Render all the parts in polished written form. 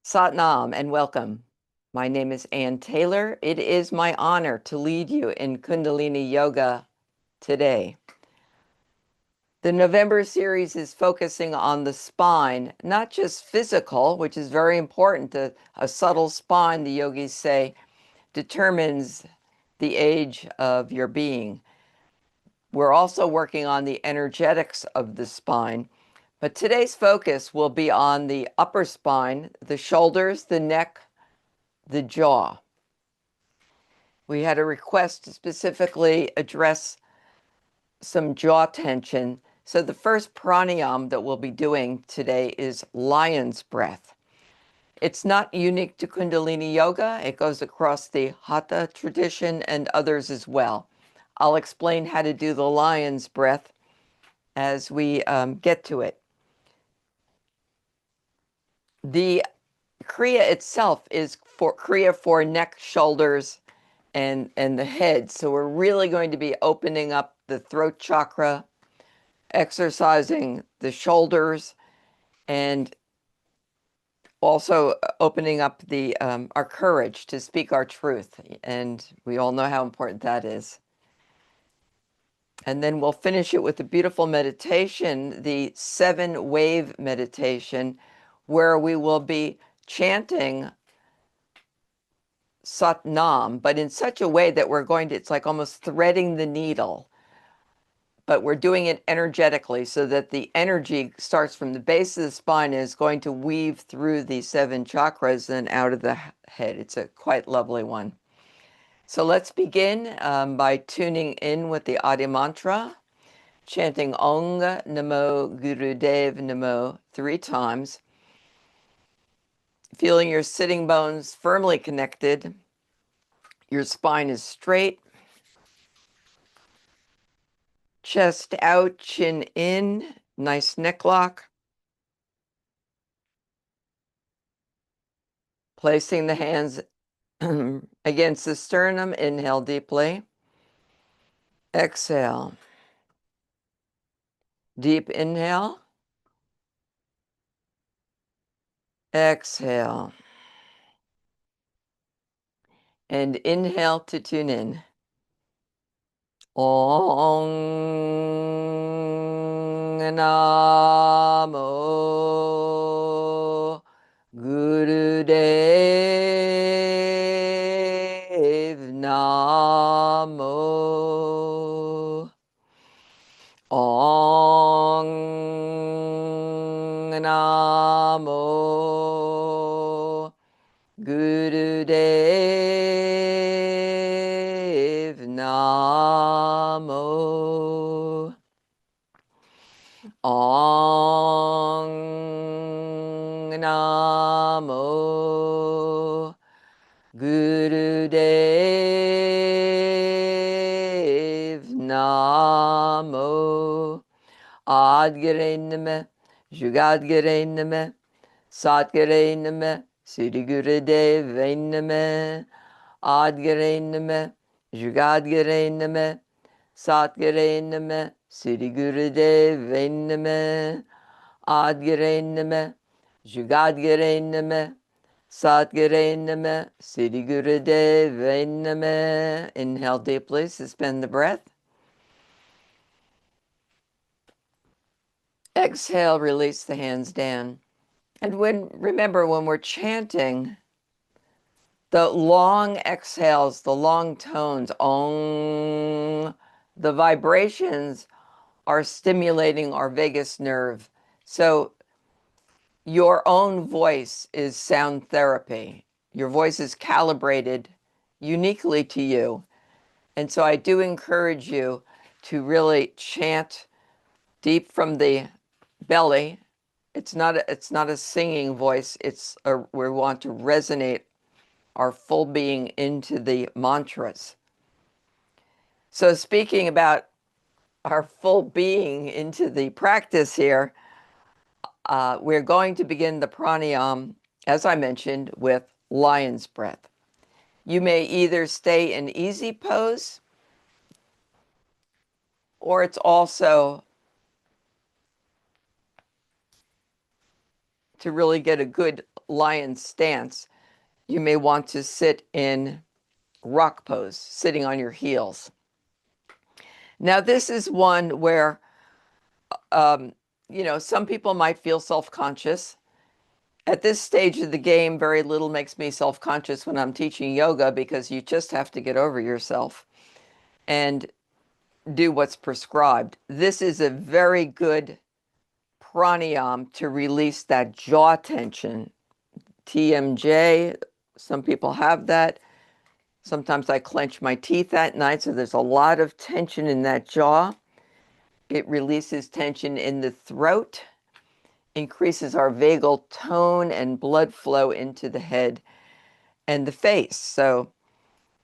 Satnam and welcome. My name is Ann Taylor. It is my honor to lead you in Kundalini Yoga today. The November series is focusing on the spine, not just physical, which is very important. A subtle spine, the yogis say, determines the age of your being. We're also working on the energetics of the spine. But today's focus will be on the upper spine, the shoulders, the neck, the jaw. We had a request to specifically address some jaw tension. So the first pranayama that we'll be doing today is lion's breath. It's not unique to Kundalini Yoga. It goes across the Hatha tradition and others as well. I'll explain how to do the lion's breath as we get to it. The Kriya itself is for Kriya for neck, shoulders, and the head. So we're really going to be opening up the throat chakra, exercising the shoulders, and also opening up the our courage to speak our truth. And we all know how important that is. And then we'll finish it with a beautiful meditation, the 7-wave meditation, where we will be chanting Satnam, but in such a way that we're going to, it's like almost threading the needle, but we're doing it energetically so that the energy starts from the base of the spine and is going to weave through the 7 chakras and out of the head. It's a quite lovely one. So let's begin by tuning in with the Adi mantra, chanting Ong Namo Gurudev Namo 3 times, feeling your sitting bones firmly connected. Your spine is straight. Chest out, chin in, nice neck lock. Placing the hands against the sternum, inhale deeply. Exhale. Deep inhale. Exhale. And inhale to tune in. Om Namo Gurudev Namo Om Namo Gurudev Namo Om Namo Gurudev Namo Adgare Name Jugadgare Name Satgare Name Sri Gurudev Name Adgare Name Jugadgare Name Satgare Name Sri Gurudev Name Adgare Name Jugadgare Name Satgare Name Sri Gurudev Name. Inhale deeply, suspend the breath. Exhale, release the hands down. And remember, when we're chanting, the long exhales, the long tones, ong, the vibrations are stimulating our vagus nerve. So your own voice is sound therapy. Your voice is calibrated uniquely to you. And so I do encourage you to really chant deep from the belly. It's not a singing voice. We want to resonate our full being into the mantras. So speaking about our full being into the practice here, we're going to begin the pranayama, as I mentioned, with lion's breath. You may either stay in easy pose, or it's also to really get a good lion stance, you may want to sit in rock pose, sitting on your heels. Now, this is one where, some people might feel self-conscious. At this stage of the game, very little makes me self-conscious when I'm teaching yoga, because you just have to get over yourself and do what's prescribed. This is a very good pranayama to release that jaw tension. TMJ, some people have that. Sometimes I clench my teeth at night, so there's a lot of tension in that jaw. It releases tension in the throat, increases our vagal tone and blood flow into the head and the face. So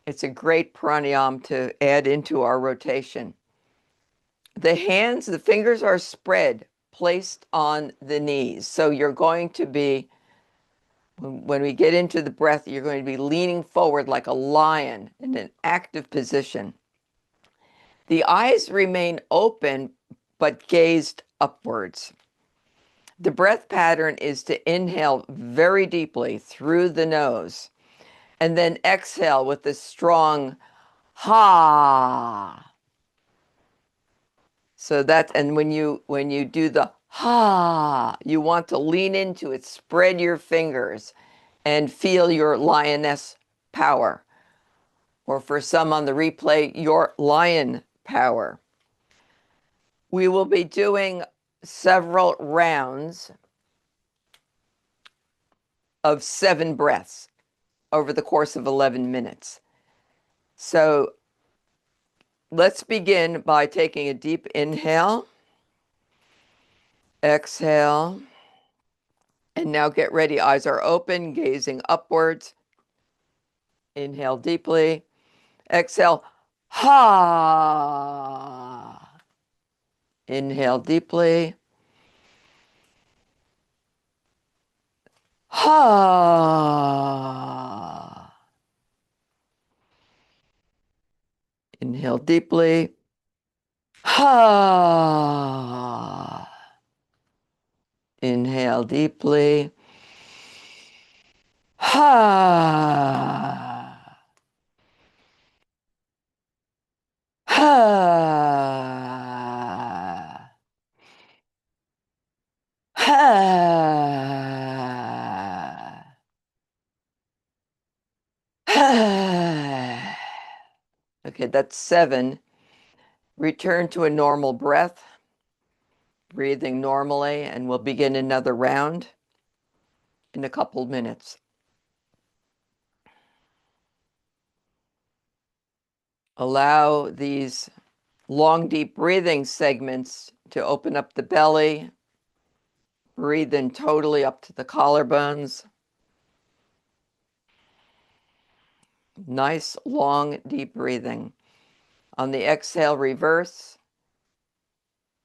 it's a great pranayama to add into our rotation. The hands, the fingers are spread, placed on the knees. So you're going to be, when we get into the breath, you're going to be leaning forward like a lion in an active position. The eyes remain open, but gazed upwards. The breath pattern is to inhale very deeply through the nose and then exhale with a strong ha. So that, and when you do the ha, you want to lean into it, spread your fingers and feel your lioness power. Or for some on the replay, your lion power. We will be doing several rounds of 7 breaths over the course of 11 minutes. So let's begin by taking a deep inhale, exhale, and now get ready. Eyes are open, gazing upwards. Inhale deeply, exhale, ha. Inhale deeply, ha. Inhale deeply, ha. Inhale deeply, ha. Ha. Ha. Ha. Okay, that's 7. Return to a normal breath, breathing normally, and we'll begin another round in a couple minutes. Allow these long, deep breathing segments to open up the belly. Breathe in totally up to the collarbones. Nice, long, deep breathing. On the exhale, reverse,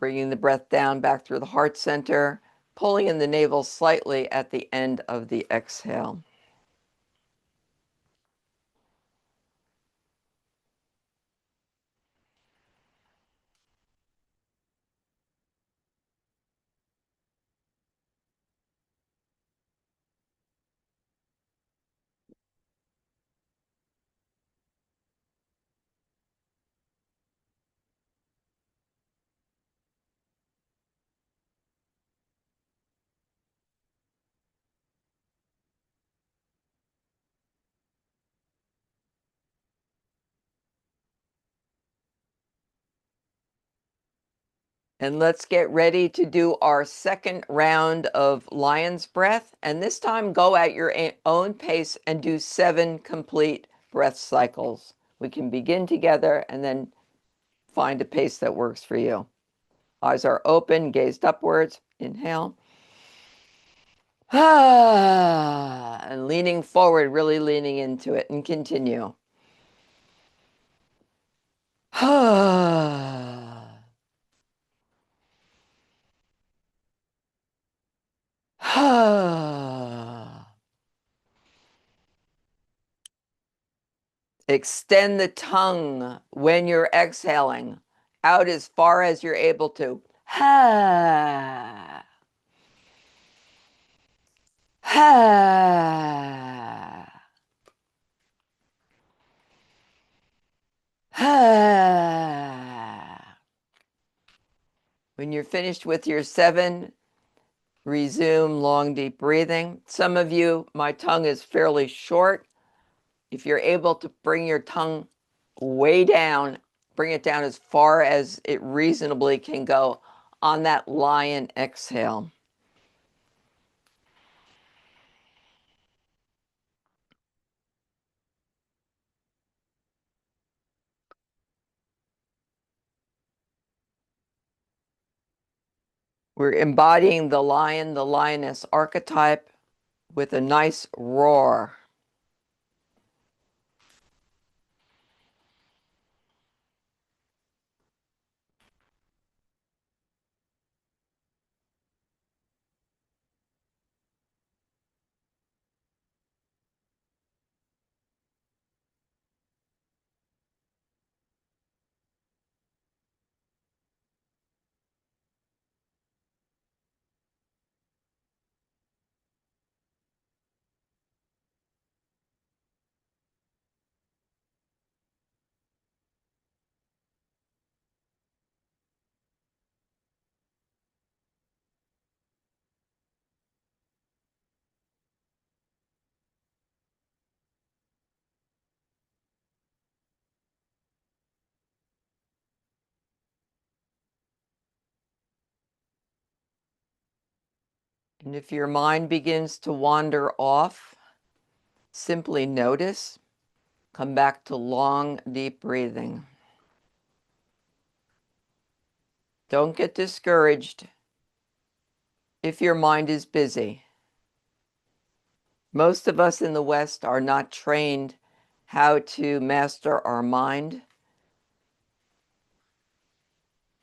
bringing the breath down back through the heart center, pulling in the navel slightly at the end of the exhale. And let's get ready to do our second round of lion's breath. And this time, go at your own pace and do 7 complete breath cycles. We can begin together and then find a pace that works for you. Eyes are open, gazed upwards. Inhale. And leaning forward, really leaning into it, and continue. Extend the tongue when you're exhaling out as far as you're able to. When you're finished with your 7, resume long, deep breathing. Some of you, my tongue is fairly short. If you're able to bring your tongue way down, bring it down as far as it reasonably can go on that lion exhale. We're embodying the lion, the lioness archetype with a nice roar. And if your mind begins to wander off, simply notice, come back to long, deep breathing. Don't get discouraged if your mind is busy. Most of us in the West are not trained how to master our mind.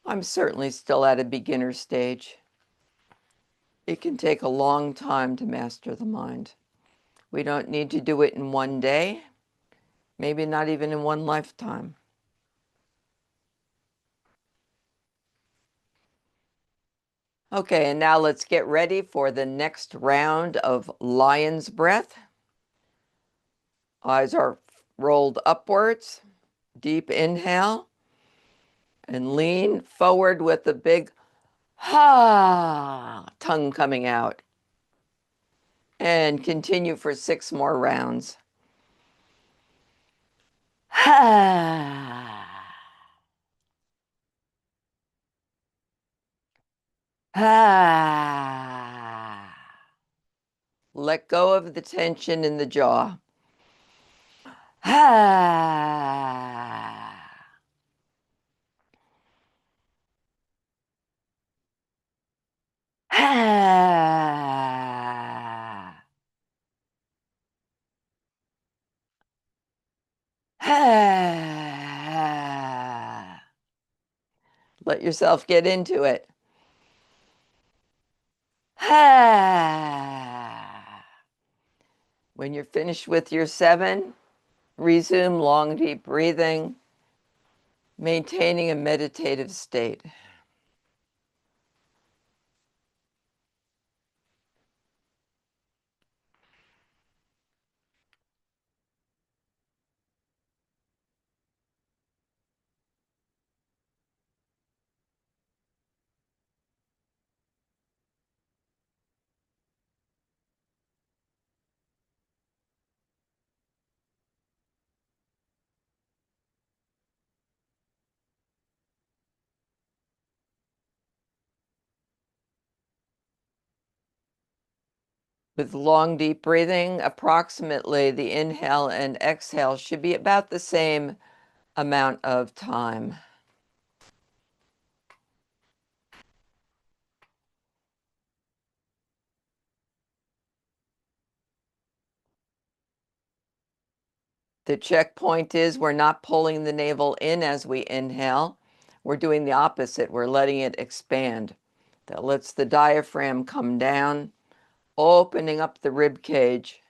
I'm certainly still at a beginner stage. It can take a long time to master the mind. We don't need to do it in one day, maybe not even in one lifetime. Okay, and now let's get ready for the next round of lion's breath. Eyes are rolled upwards. Deep inhale and lean forward with a big ha, tongue coming out. And continue for 6 more rounds. Ha. Ha. Let go of the tension in the jaw. Ha. Ha. Ha. Let yourself get into it. Ha. When you're finished with your 7, resume long, deep breathing, maintaining a meditative state. With long, deep breathing, approximately the inhale and exhale should be about the same amount of time. The checkpoint is we're not pulling the navel in as we inhale. We're doing the opposite. We're letting it expand. That lets the diaphragm come down, opening up the rib cage,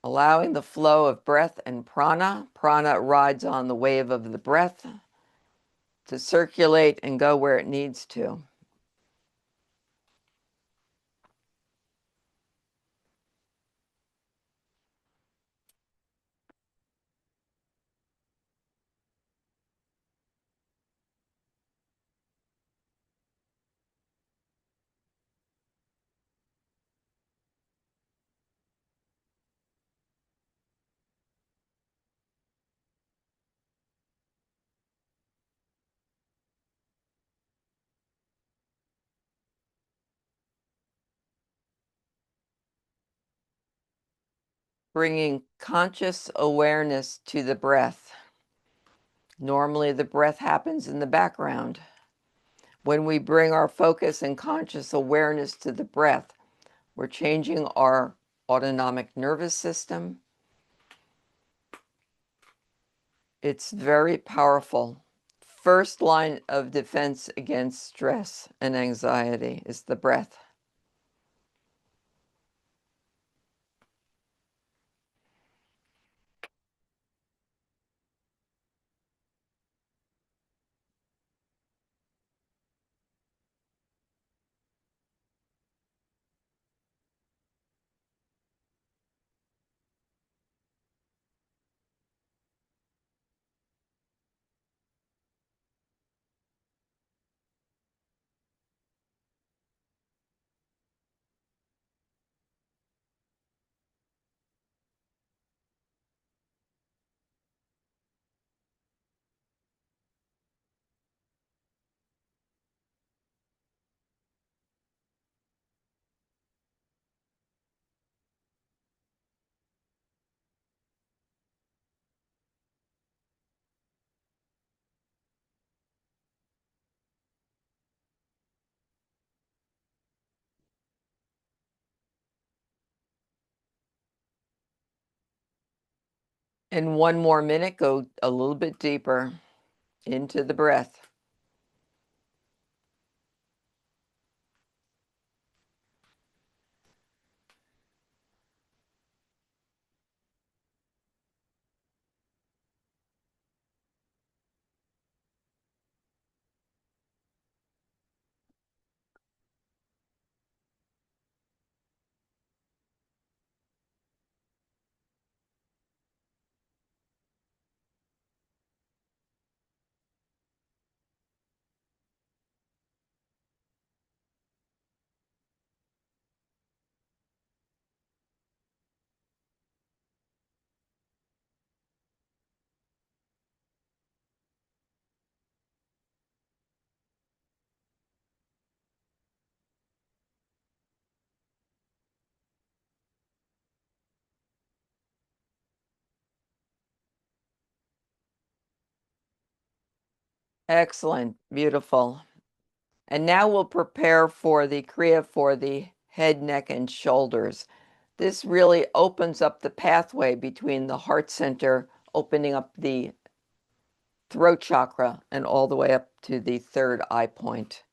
allowing the flow of breath and prana. Prana rides on the wave of the breath to circulate and go where it needs to. bringing conscious awareness to the breath. Normally, the breath happens in the background. When we bring our focus and conscious awareness to the breath, we're changing our autonomic nervous system. It's very powerful. First line of defense against stress and anxiety is the breath. In 1 more minute, go a little bit deeper into the breath. Excellent. Beautiful. And now we'll prepare for the Kriya for the head, neck, and shoulders. This really opens up the pathway between the heart center, opening up the throat chakra, and all the way up to the third eye point.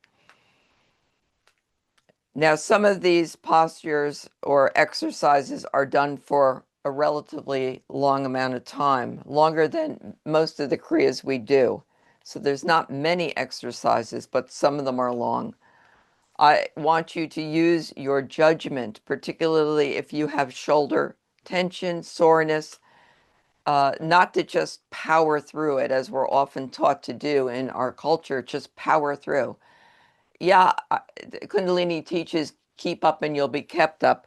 Now, some of these postures or exercises are done for a relatively long amount of time, longer than most of the Kriyas we do. So there's not many exercises, but some of them are long. I want you to use your judgment, particularly if you have shoulder tension, soreness, not to just power through it as we're often taught to do in our culture, just power through. Yeah, Kundalini teaches keep up and you'll be kept up,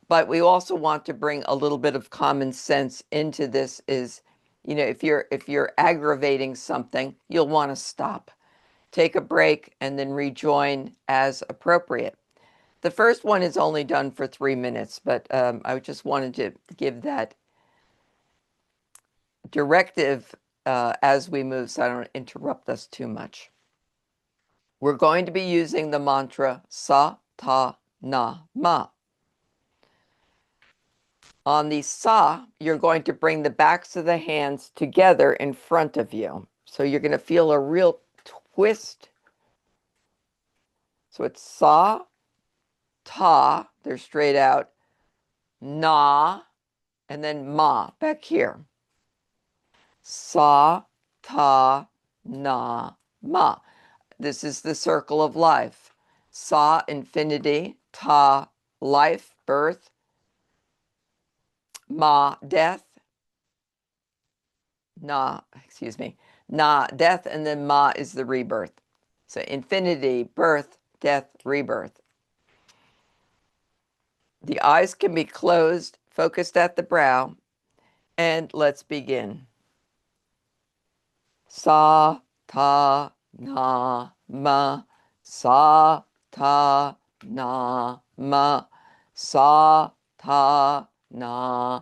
but we also want to bring a little bit of common sense into this is, if you're aggravating something, you'll want to stop. Take a break and then rejoin as appropriate. The first one is only done for 3 minutes, but I just wanted to give that directive as we move so I don't interrupt us too much. We're going to be using the mantra Sa, Ta, Na, Ma. On the Sa, you're going to bring the backs of the hands together in front of you. So you're going to feel a real twist. So it's Sa, Ta, they're straight out, Na, and then Ma, back here. Sa, Ta, Na, Ma. This is the circle of life. Sa, infinity. Ta, life, birth. Ma, death. Na, excuse me. Na, death, and then Ma is the rebirth. So infinity, birth, death, rebirth. The eyes can be closed, focused at the brow, and let's begin. Sa, Ta, Na, Ma. Sa, Ta, Na, Ma. Sa, Ta, Na,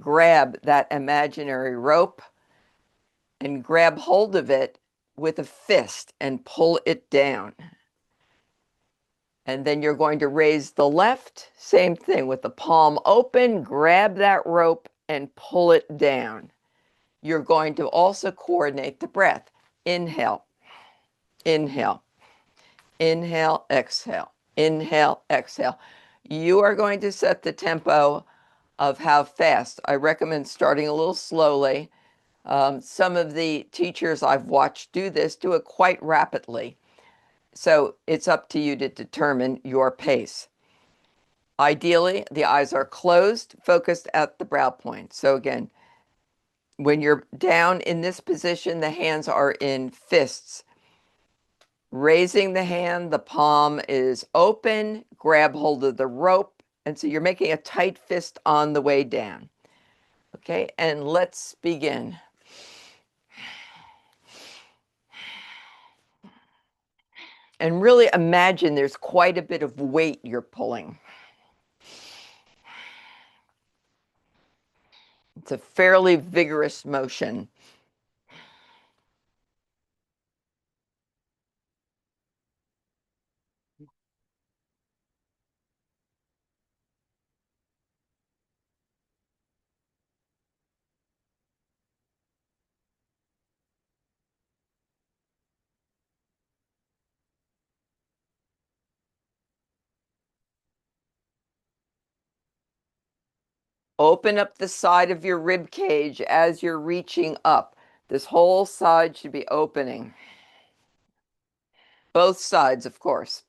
grab that imaginary rope and grab hold of it with a fist and pull it down. And then you're going to raise the left, same thing with the palm open, grab that rope and pull it down. You're going to also coordinate the breath. Inhale, inhale, inhale, exhale, inhale, exhale. You are going to set the tempo of how fast. I recommend starting a little slowly. Some of the teachers I've watched do this do it quite rapidly. So it's up to you to determine your pace. Ideally, the eyes are closed, focused at the brow point. So again, when you're down in this position, the hands are in fists. Raising the hand, the palm is open, grab hold of the rope. And so you're making a tight fist on the way down. Okay, and let's begin. And really imagine there's quite a bit of weight you're pulling. It's a fairly vigorous motion. Open up the side of your rib cage as you're reaching up. This whole side should be opening. Both sides, of course.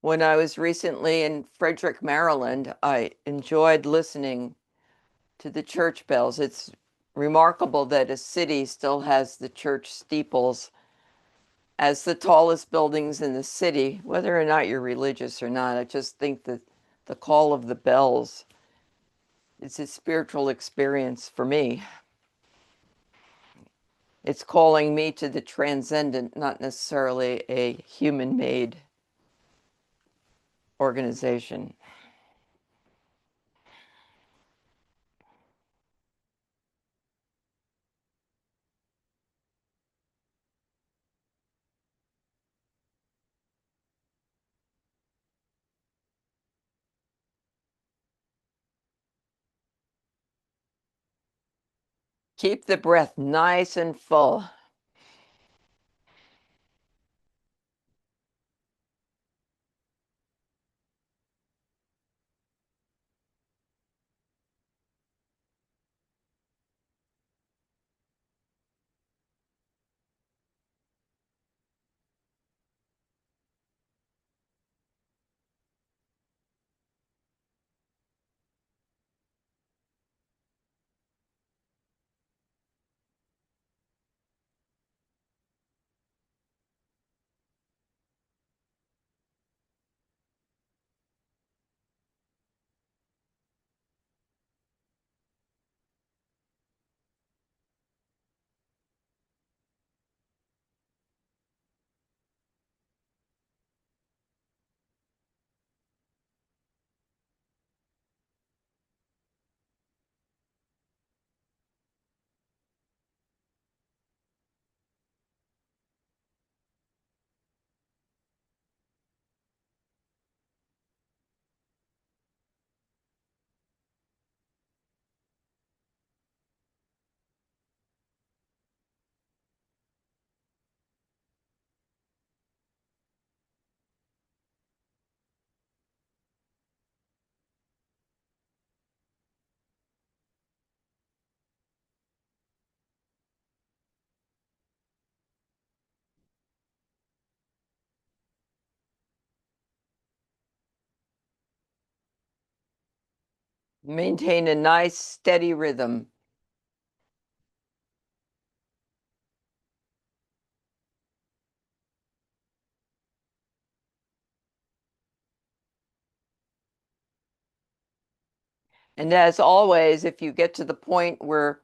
When I was recently in Frederick, Maryland, I enjoyed listening to the church bells. It's remarkable that a city still has the church steeples as the tallest buildings in the city, whether or not you're religious or not. I just think that the call of the bells is a spiritual experience for me. It's calling me to the transcendent, not necessarily a human-made organization. Keep the breath nice and full. Maintain a nice, steady rhythm. And as always, if you get to the point where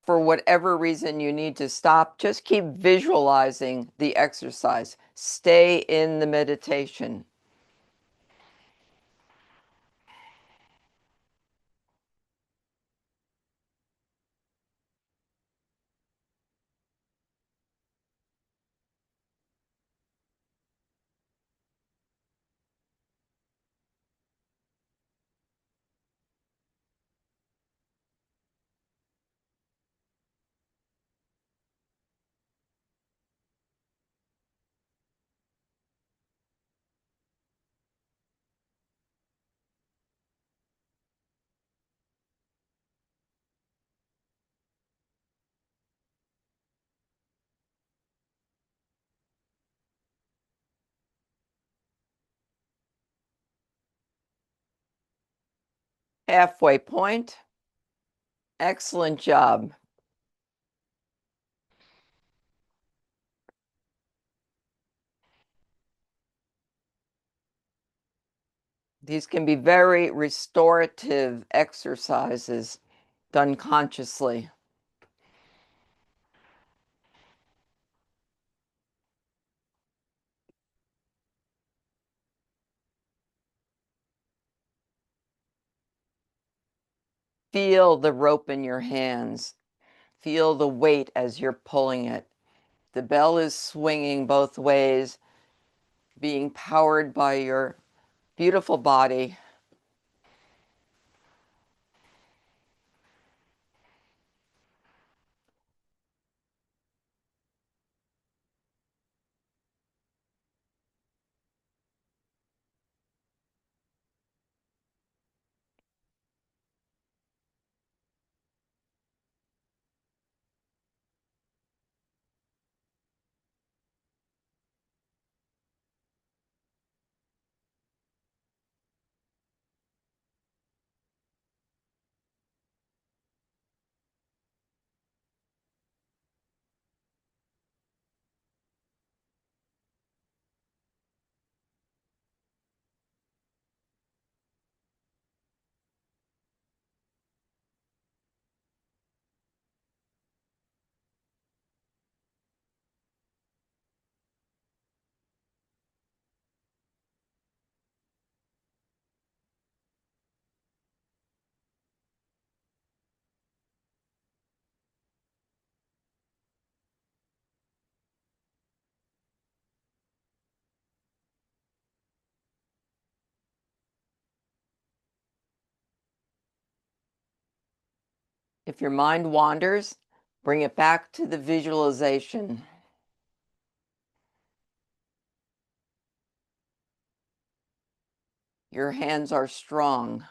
for whatever reason you need to stop, just keep visualizing the exercise. Stay in the meditation. Halfway point. Excellent job. These can be very restorative exercises done consciously. Feel the rope in your hands. Feel the weight as you're pulling it. The bell is swinging both ways, being powered by your beautiful body. If your mind wanders, bring it back to the visualization. Your hands are strong.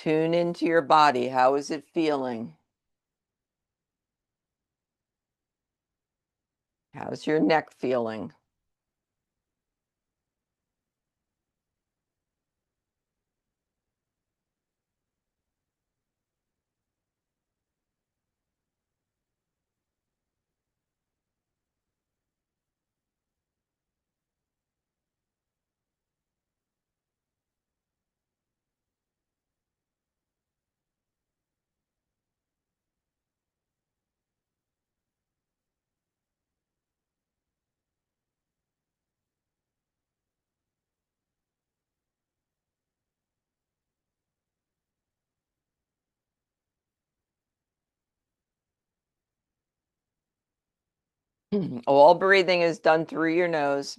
Tune into your body. How is it feeling? How's your neck feeling? All breathing is done through your nose.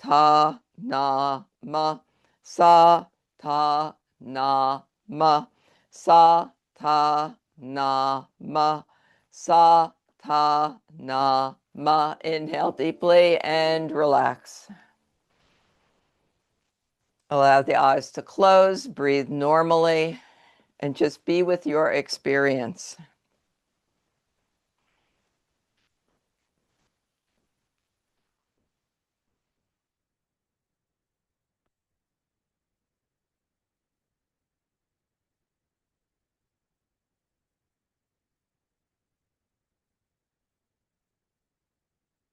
ta na ma, sa ta na ma, sa ta na ma, sa ta na ma. Inhale deeply and relax. Allow the eyes to close, breathe normally, and just be with your experience.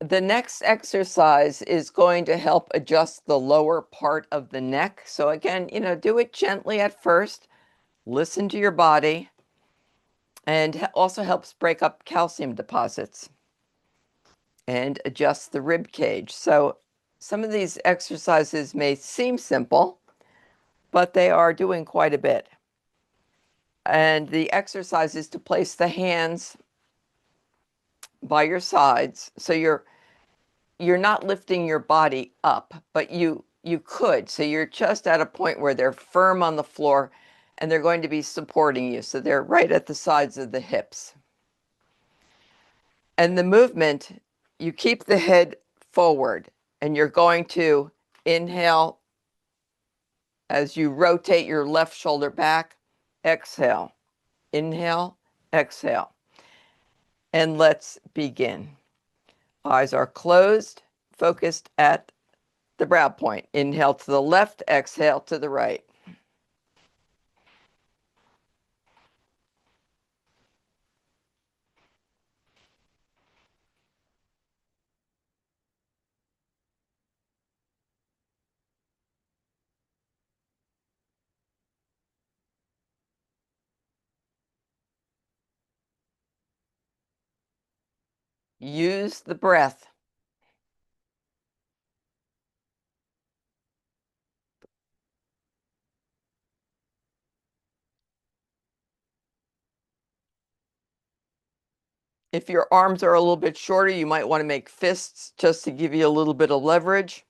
The next exercise is going to help adjust the lower part of the neck. So again, do it gently at first. Listen to your body, and also helps break up calcium deposits and adjust the rib cage. So some of these exercises may seem simple, but they are doing quite a bit. And the exercise is to place the hands by your sides. So you're not lifting your body up, but you could. So you're just at a point where they're firm on the floor and they're going to be supporting you. So they're right at the sides of the hips. And the movement, you keep the head forward and you're going to inhale as you rotate your left shoulder back, exhale, inhale, exhale. And let's begin. Eyes are closed, focused at the brow point. Inhale to the left, exhale to the right. Use the breath. If your arms are a little bit shorter, you might want to make fists just to give you a little bit of leverage.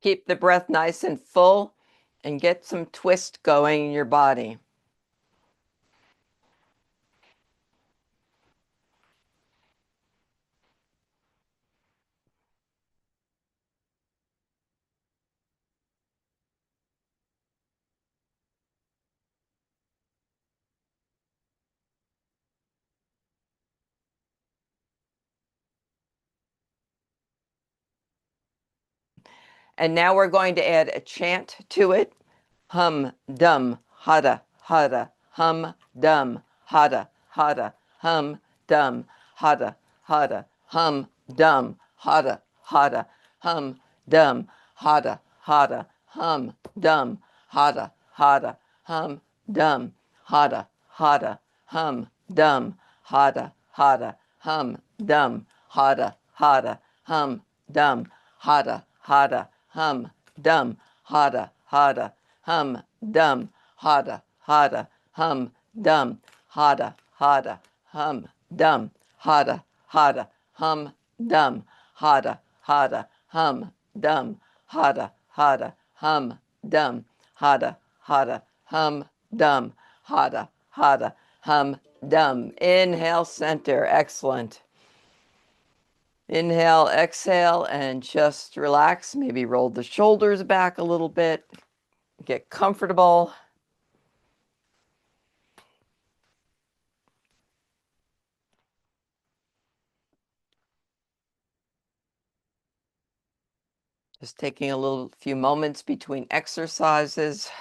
Keep the breath nice and full and get some twist going in your body. And now we're going to add a chant to it. Hum, dum, hada, hada, hum, dum, hada, hada, hum, dum, hada, hada, hum, dum, hada, hada, hum, dum, hada, hada, hum, dum, hada, hada, hum, dum, hada, hada, hum, dum, hada, hada, hum, dum, hada, hada, hum, dum, hada, hada, hum, dum, hada, hada, hum, dum, hada, hada, hum, dum, hada, hada, hum, dum, hada, hada, hum, dum, hada, hada, hum, dum, hada, hada, hum, dum, hada, hada, hum, dum, hada, hada, hum, dum. Inhale, center. Excellent. Inhale, exhale, and just relax. Maybe roll the shoulders back a little bit. Get comfortable. Just taking a little few moments between exercises.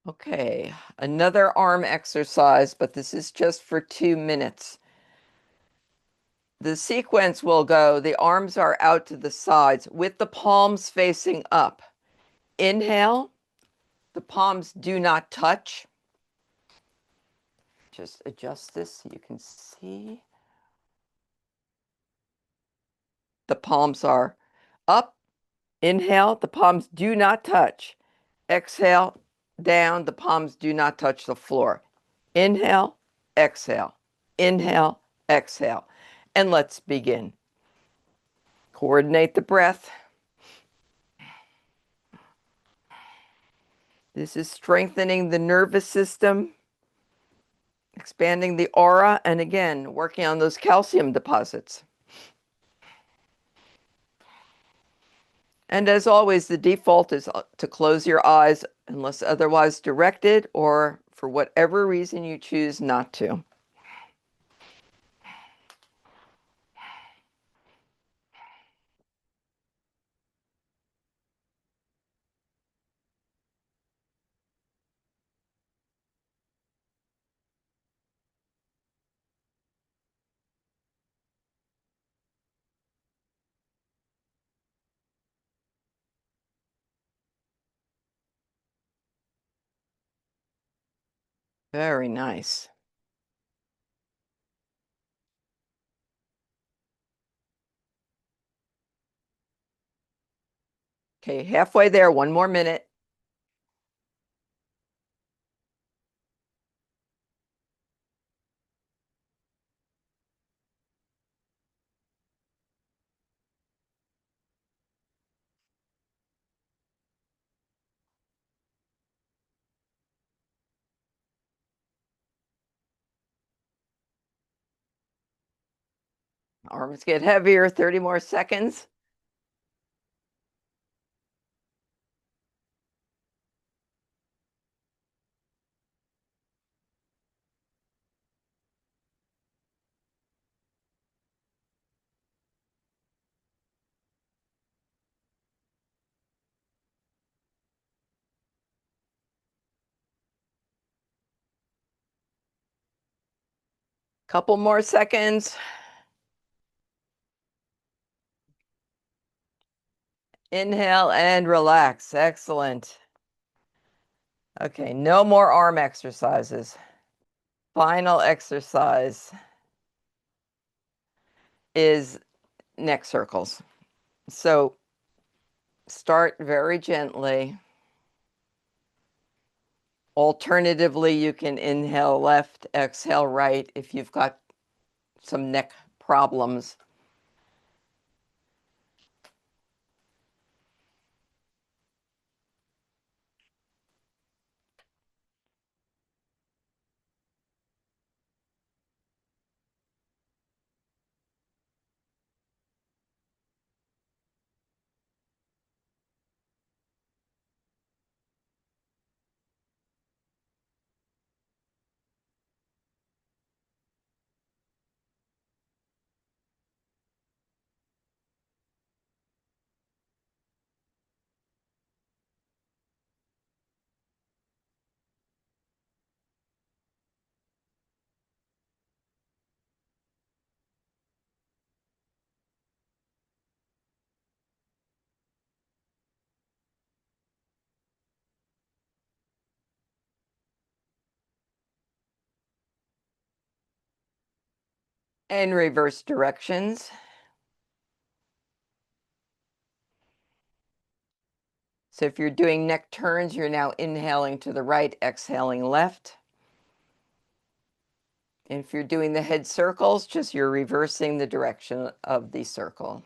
Okay, another arm exercise, but this is just for 2 minutes. The sequence will go, the arms are out to the sides with the palms facing up. Inhale, the palms do not touch. Just adjust this so you can see. The palms are up. Inhale, the palms do not touch. Exhale, down, the palms do not touch the floor. Inhale, exhale, inhale, exhale. And let's begin. Coordinate the breath. This is strengthening the nervous system, expanding the aura, and again, working on those calcium deposits. And as always, the default is to close your eyes unless otherwise directed, or for whatever reason you choose not to. Very nice. Okay, halfway there, 1 more minute. Arms get heavier, 30 more seconds. Couple more seconds. Inhale and relax. Excellent. Okay, no more arm exercises. Final exercise is neck circles. So start very gently. Alternatively, you can inhale left, exhale right if you've got some neck problems. And reverse directions. So if you're doing neck turns, you're now inhaling to the right, exhaling left. And if you're doing the head circles, just you're reversing the direction of the circle.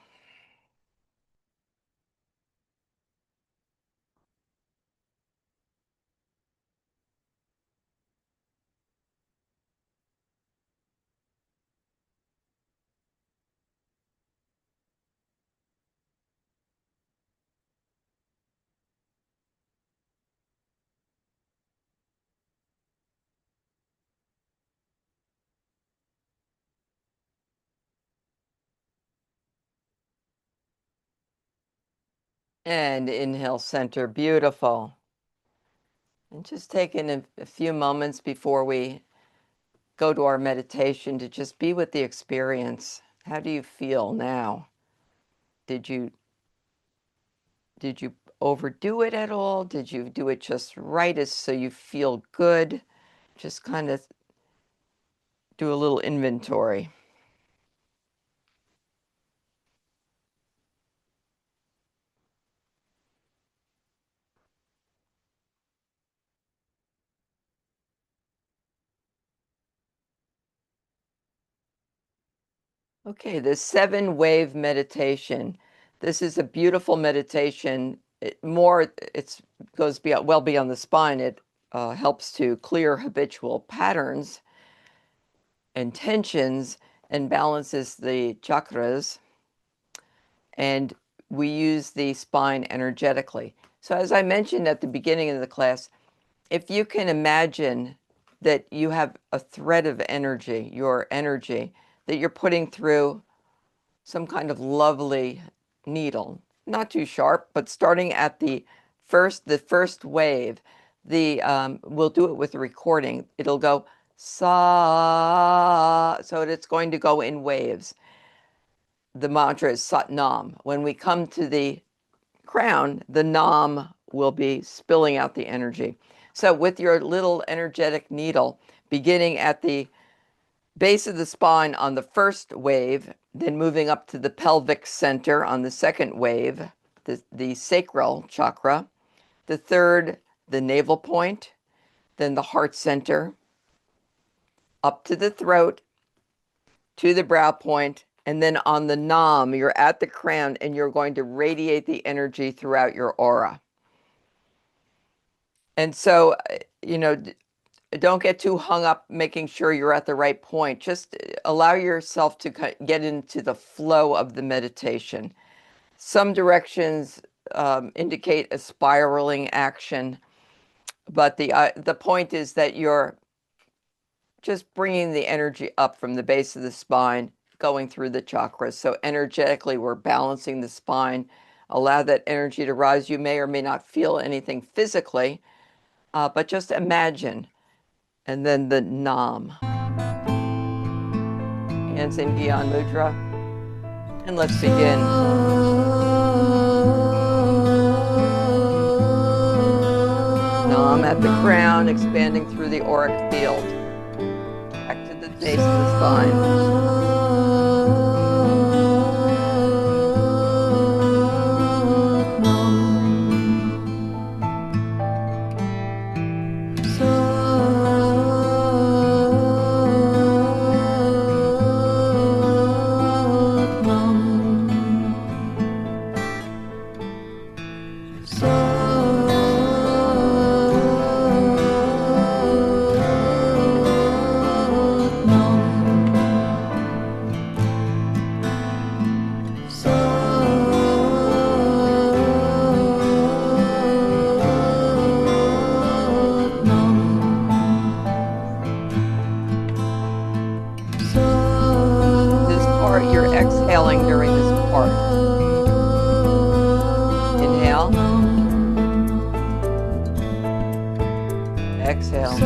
And inhale, center, beautiful. And just taking a few moments before we go to our meditation to just be with the experience. How do you feel now? Did you overdo it at all? Did you do it just right as so you feel good? Just kind of do a little inventory. Okay, the 7-wave meditation. This is a beautiful meditation. It goes beyond, well beyond the spine. It helps to clear habitual patterns and tensions and balances the chakras. And we use the spine energetically. So as I mentioned at the beginning of the class, if you can imagine that you have a thread of energy, your energy, that you're putting through some kind of lovely needle, not too sharp, but starting at the first wave, we'll do it with the recording. It'll go sa, so it's going to go in waves. The mantra is Sat Nam. When we come to the crown, the Nam will be spilling out the energy. So with your little energetic needle, beginning at the base of the spine on the first wave, then moving up to the pelvic center on the second wave, the sacral chakra, the third, the navel point, then the heart center, up to the throat, to the brow point, and then on the Nam, you're at the crown and you're going to radiate the energy throughout your aura. And so, don't get too hung up making sure you're at the right point. Just allow yourself to get into the flow of the meditation. Some directions indicate a spiraling action, but the point is that you're just bringing the energy up from the base of the spine, going through the chakras. So energetically, we're balancing the spine. Allow that energy to rise. You may or may not feel anything physically, but just imagine. And then the Nam. Hands in Gyan Mudra. And let's begin. Nam at the crown, expanding through the auric field. Back to the base of the spine. During this part. Inhale. Exhale.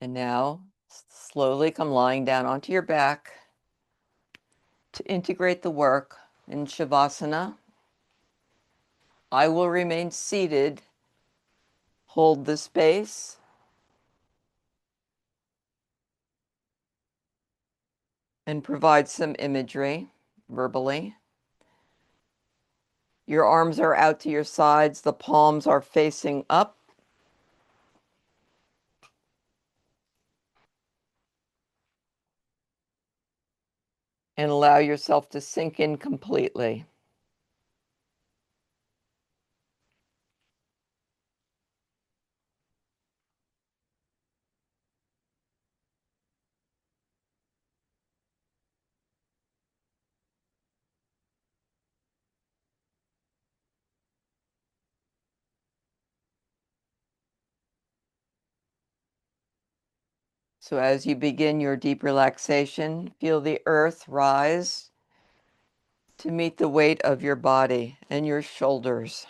And now slowly come lying down onto your back to integrate the work in Shavasana. I will remain seated. Hold the space. And provide some imagery verbally. Your arms are out to your sides. The palms are facing up. And allow yourself to sink in completely. So as you begin your deep relaxation, feel the earth rise to meet the weight of your body and your shoulders.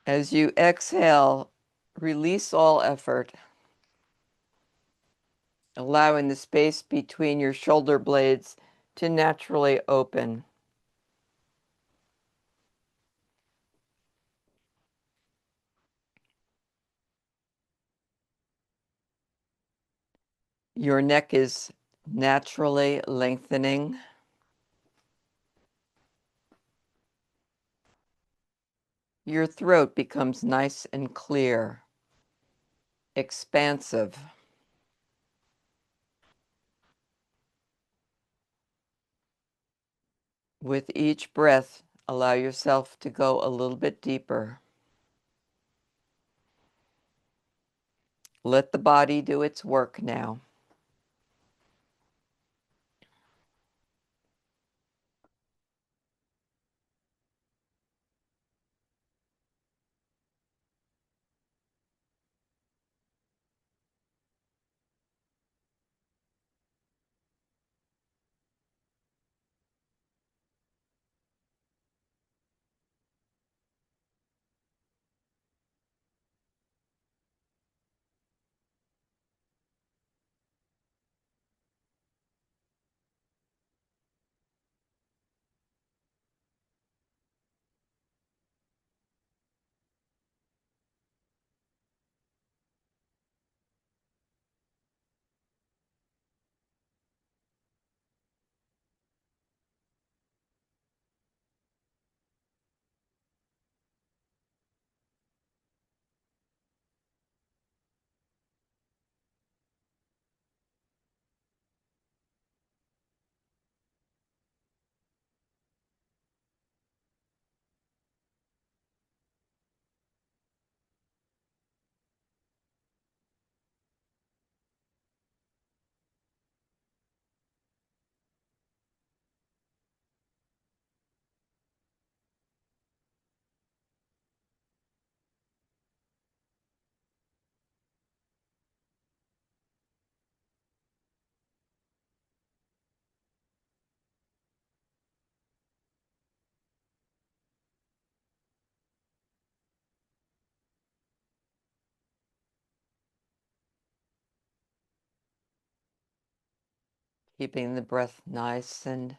As you exhale, release all effort, allowing the space between your shoulder blades to naturally open. Your neck is naturally lengthening. Your throat becomes nice and clear, expansive. With each breath, allow yourself to go a little bit deeper. Let the body do its work now. Keeping the breath nice and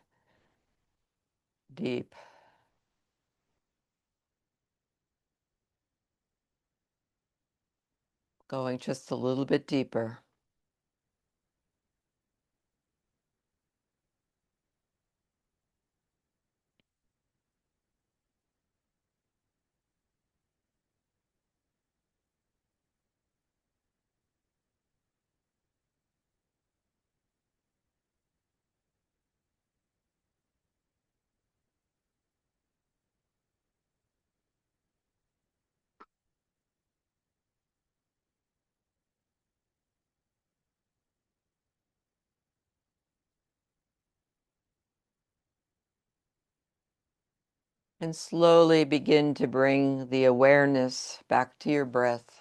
deep. Going just a little bit deeper. And slowly begin to bring the awareness back to your breath.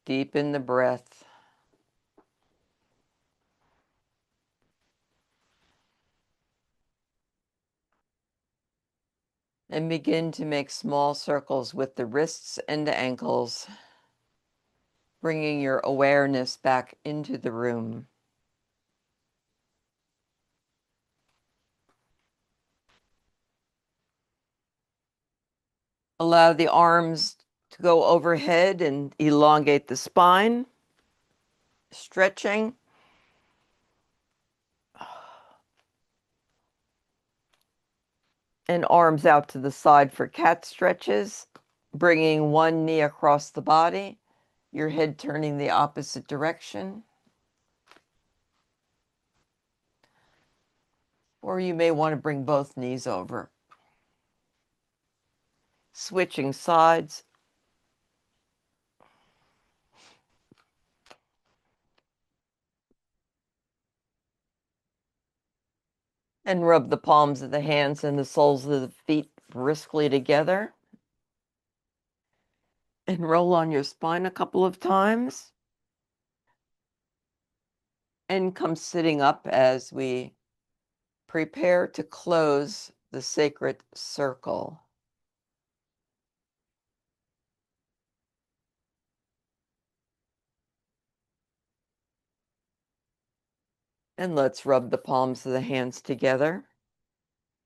Deepen the breath. And begin to make small circles with the wrists and ankles, bringing your awareness back into the room. Allow the arms to go overhead and elongate the spine, stretching. And arms out to the side for cat stretches, bringing one knee across the body, your head turning the opposite direction. Or you may want to bring both knees over. Switching sides. And rub the palms of the hands and the soles of the feet briskly together. And roll on your spine a couple of times. And come sitting up as we prepare to close the sacred circle. And let's rub the palms of the hands together.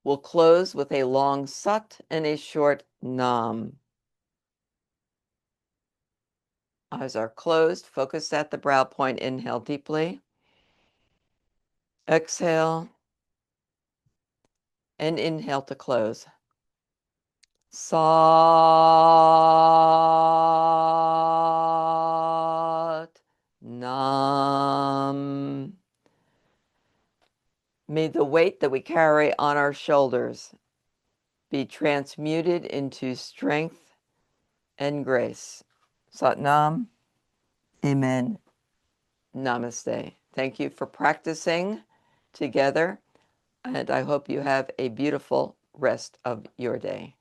We'll close with a long sat and a short nam. Eyes are closed. Focus at the brow point. Inhale deeply. Exhale. And inhale to close. Sat Nam. May the weight that we carry on our shoulders be transmuted into strength and grace. Sat Nam. Amen. Namaste. Thank you for practicing together, and I hope you have a beautiful rest of your day.